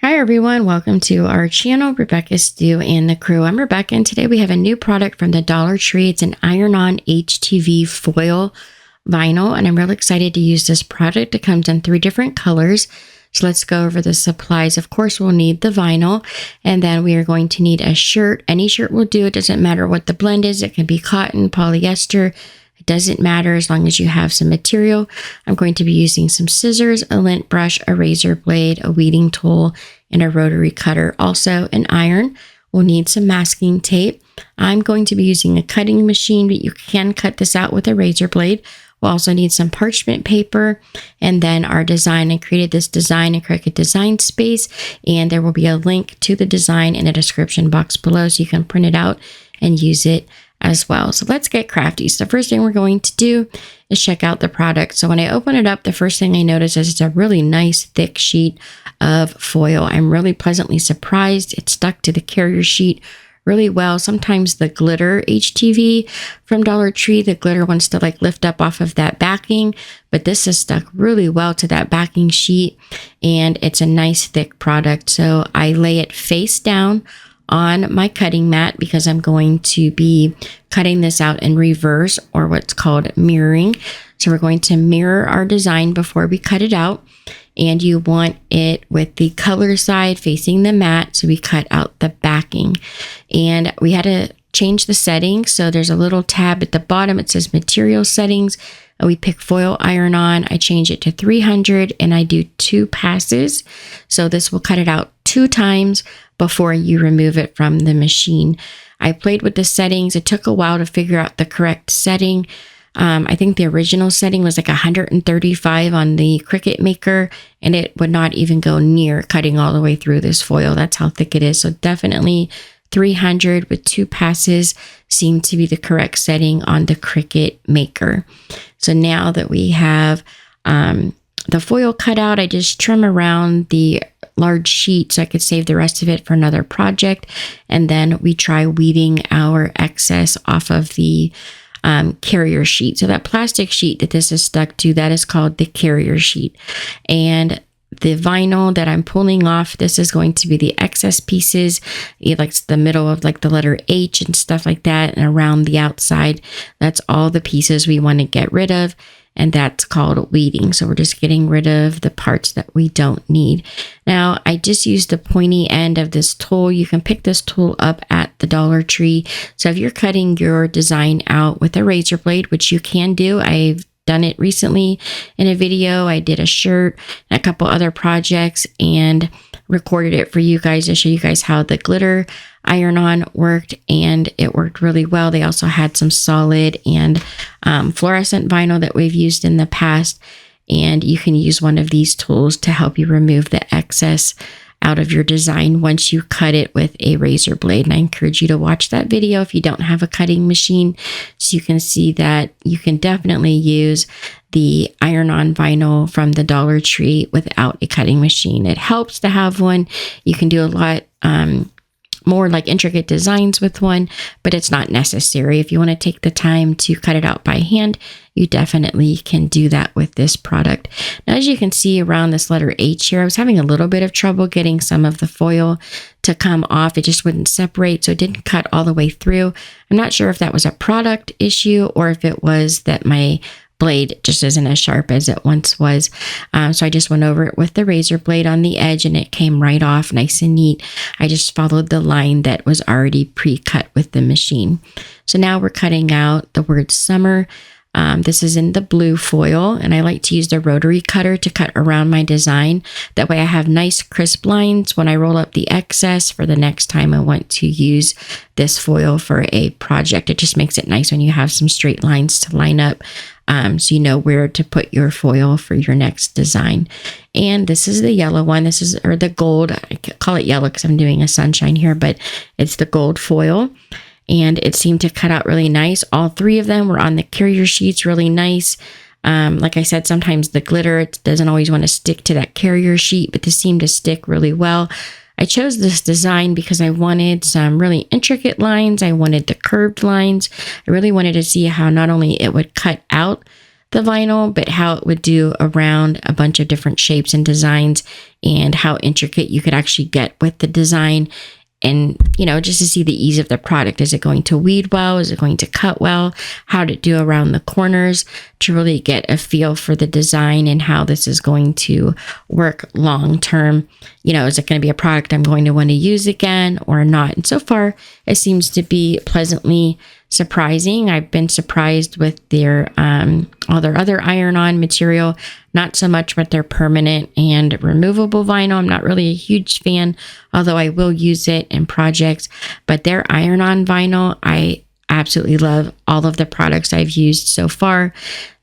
Hi everyone, welcome to our channel, Rebecca, Stu, and the Crew. I'm Rebecca, and today we have a new product from the Dollar Tree. It's an iron-on HTV foil vinyl, and I'm really excited to use this product. It comes in 3 different colors. So let's go over the supplies. Of course, we'll need the vinyl, and then we are going to need a shirt. Any shirt will do. It doesn't matter what the blend is. It can be cotton, polyester. It doesn't matter as long as you have some material. I'm going to be using some scissors, a lint brush, a razor blade, a weeding tool, and a rotary cutter. Also an iron. We'll need some masking tape. I'm going to be using a cutting machine, but you can cut this out with a razor blade. We'll also need some parchment paper, and then our design. I created this design in Cricut Design Space, and there will be a link to the design in the description box below so you can print it out and use it as well. So let's get crafty. So the first thing we're going to do is check out the product. So when I open it up, the first thing I notice is it's a really nice thick sheet of foil. I'm really pleasantly surprised. It stuck to the carrier sheet really well. Sometimes the glitter HTV from Dollar Tree, the glitter wants to like lift up off of that backing, but this is stuck really well to that backing sheet, and it's a nice thick product. So I lay it face down on my cutting mat because I'm going to be cutting this out in reverse, or what's called mirroring. So we're going to mirror our design before we cut it out, and you want it with the color side facing the mat, so we cut out the backing. And we had to change the settings, so there's a little tab at the bottom. It says material settings, and we pick foil iron-on. I change it to 300, and I do 2 passes, so this will cut it out 2 times before you remove it from the machine. I played with the settings. It took a while to figure out the correct setting. I think the original setting was like 135 on the Cricut Maker, and it would not even go near cutting all the way through this foil. That's how thick it is. So definitely 300 with 2 passes seemed to be the correct setting on the Cricut Maker. So now that we have the foil cut out, I just trim around the large sheet so I could save the rest of it for another project. And then we try weeding our excess off of the carrier sheet. So that plastic sheet that this is stuck to, that is called the carrier sheet. And the vinyl that I'm pulling off, this is going to be the excess pieces, like the middle of like the letter H and stuff like that, and around the outside. That's all the pieces we want to get rid of, and that's called weeding. So we're just getting rid of the parts that we don't need. Now, I just used the pointy end of this tool. You can pick this tool up at the Dollar Tree. So if you're cutting your design out with a razor blade, which you can do, I've done it recently in a video. I did a shirt and a couple other projects and recorded it for you guys to show you guys how the glitter iron-on worked, and it worked really well. They also had some solid and fluorescent vinyl that we've used in the past, and you can use one of these tools to help you remove the excess out of your design once you cut it with a razor blade. And I encourage you to watch that video if you don't have a cutting machine, so you can see that you can definitely use the iron-on vinyl from the Dollar Tree without a cutting machine. It helps to have one. You can do a lot more like intricate designs with one, but it's not necessary. If you want to take the time to cut it out by hand, you definitely can do that with this product. Now, as you can see around this letter H here, I was having a little bit of trouble getting some of the foil to come off. It just wouldn't separate, so it didn't cut all the way through. I'm not sure if that was a product issue or if it was that my blade just isn't as sharp as it once was. So I just went over it with the razor blade on the edge, and it came right off nice and neat. I just followed the line that was already pre-cut with the machine. So now we're cutting out the word summer. This is in the blue foil, and I like to use the rotary cutter to cut around my design. That way I have nice crisp lines when I roll up the excess for the next time I want to use this foil for a project. It just makes it nice when you have some straight lines to line up, so you know where to put your foil for your next design. And this is the yellow one. This is, or the gold. I call it yellow because I'm doing a sunshine here, but it's the gold foil. And it seemed to cut out really nice. All 3 of them were on the carrier sheets, really nice. Like I said, sometimes the glitter, it doesn't always want to stick to that carrier sheet, but this seemed to stick really well. I chose this design because I wanted some really intricate lines. I wanted the curved lines. I really wanted to see how not only it would cut out the vinyl, but how it would do around a bunch of different shapes and designs, and how intricate you could actually get with the design. And, you know, just to see the ease of the product. Is it going to weed well? Is it going to cut well? How to do around the corners, to really get a feel for the design and how this is going to work long term. You know, is it going to be a product I'm going to want to use again or not? And so far, it seems to be pleasantly surprising. I've been surprised with their all their other iron-on material, not so much with their permanent and removable vinyl. I'm not really a huge fan, although I will use it in projects. But their iron-on vinyl, I absolutely love all of the products I've used so far.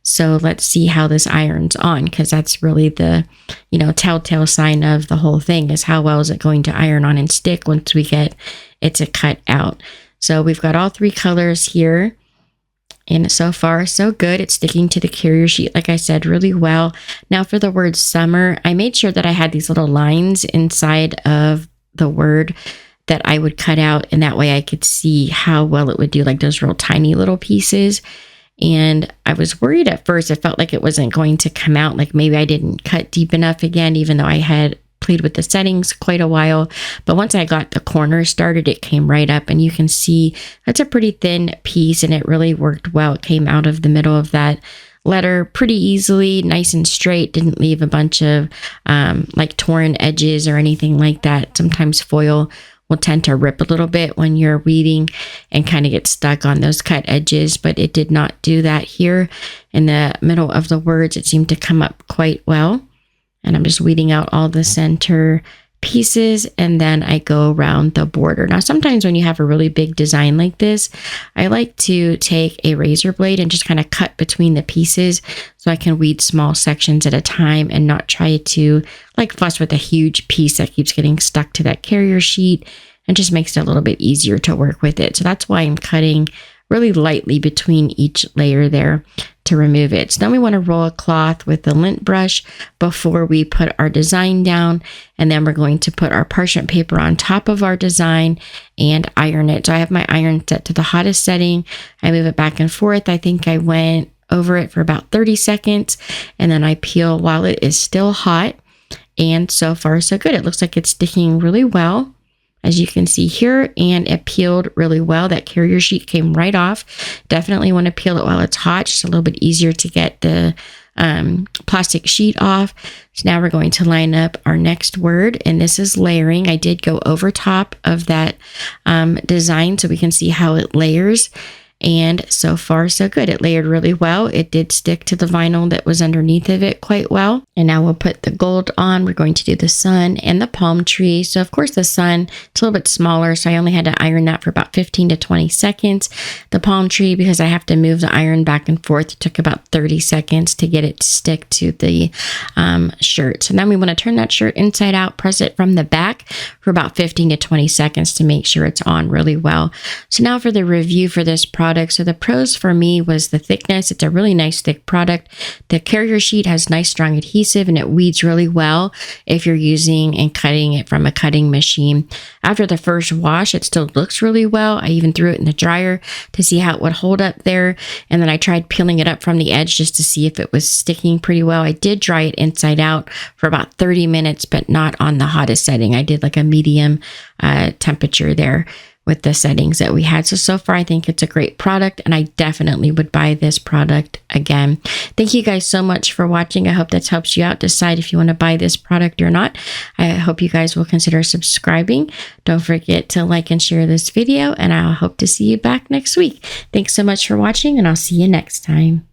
So let's see how this irons on, because that's really the, you know, telltale sign of the whole thing, is how well is it going to iron on and stick once we get it to cut out. So we've got all 3 colors here, and so far so good. It's sticking to the carrier sheet, like I said, really well. Now for the word summer, I made sure that I had these little lines inside of the word that I would cut out, and that way I could see how well it would do, like those real tiny little pieces. And I was worried at first. It felt like it wasn't going to come out, like maybe I didn't cut deep enough again, even though I had played with the settings quite a while. But once I got the corner started, it came right up, and you can see that's a pretty thin piece, and it really worked well. It came out of the middle of that letter pretty easily, nice and straight, didn't leave a bunch of like torn edges or anything like that. Sometimes foil will tend to rip a little bit when you're weeding and kind of get stuck on those cut edges, but it did not do that here. In the middle of the words, it seemed to come up quite well. And I'm just weeding out all the center pieces, and then I go around the border. Now, sometimes when you have a really big design like this, I like to take a razor blade and just kind of cut between the pieces so I can weed small sections at a time and not try to like fuss with a huge piece that keeps getting stuck to that carrier sheet, and just makes it a little bit easier to work with it. So that's why I'm cutting really lightly between each layer there to remove it. So then we want to roll a cloth with the lint brush before we put our design down, and then we're going to put our parchment paper on top of our design and iron it. So I have my iron set to the hottest setting. I move it back and forth. I think I went over it for about 30 seconds, and then I peel while it is still hot. And so far so good. It looks like it's sticking really well, as you can see here, and it peeled really well. That carrier sheet came right off. Definitely want to peel it while it's hot, just a little bit easier to get the plastic sheet off. So now we're going to line up our next word, and this is layering. I did go over top of that design so we can see how it layers. And so far, so good. It layered really well. It did stick to the vinyl that was underneath of it quite well. And now we'll put the gold on. We're going to do the sun and the palm tree. So of course the sun, it's a little bit smaller, so I only had to iron that for about 15 to 20 seconds. The palm tree, because I have to move the iron back and forth, it took about 30 seconds to get it to stick to the shirt. So then we want to turn that shirt inside out, press it from the back for about 15 to 20 seconds to make sure it's on really well. So now for the review for this product. So the pros for me was the thickness. It's a really nice thick product. The carrier sheet has nice strong adhesive, and it weeds really well if you're using and cutting it from a cutting machine. After the first wash, it still looks really well. I even threw it in the dryer to see how it would hold up there. And then I tried peeling it up from the edge just to see if it was sticking pretty well. I did dry it inside out for about 30 minutes, but not on the hottest setting. I did like a medium temperature there with the settings that we had. So far, I think it's a great product, and I definitely would buy this product again. Thank you guys so much for watching. I hope that helps you out decide if you want to buy this product or not. I hope you guys will consider subscribing. Don't forget to like and share this video, and I'll hope to see you back next week. Thanks so much for watching, and I'll see you next time.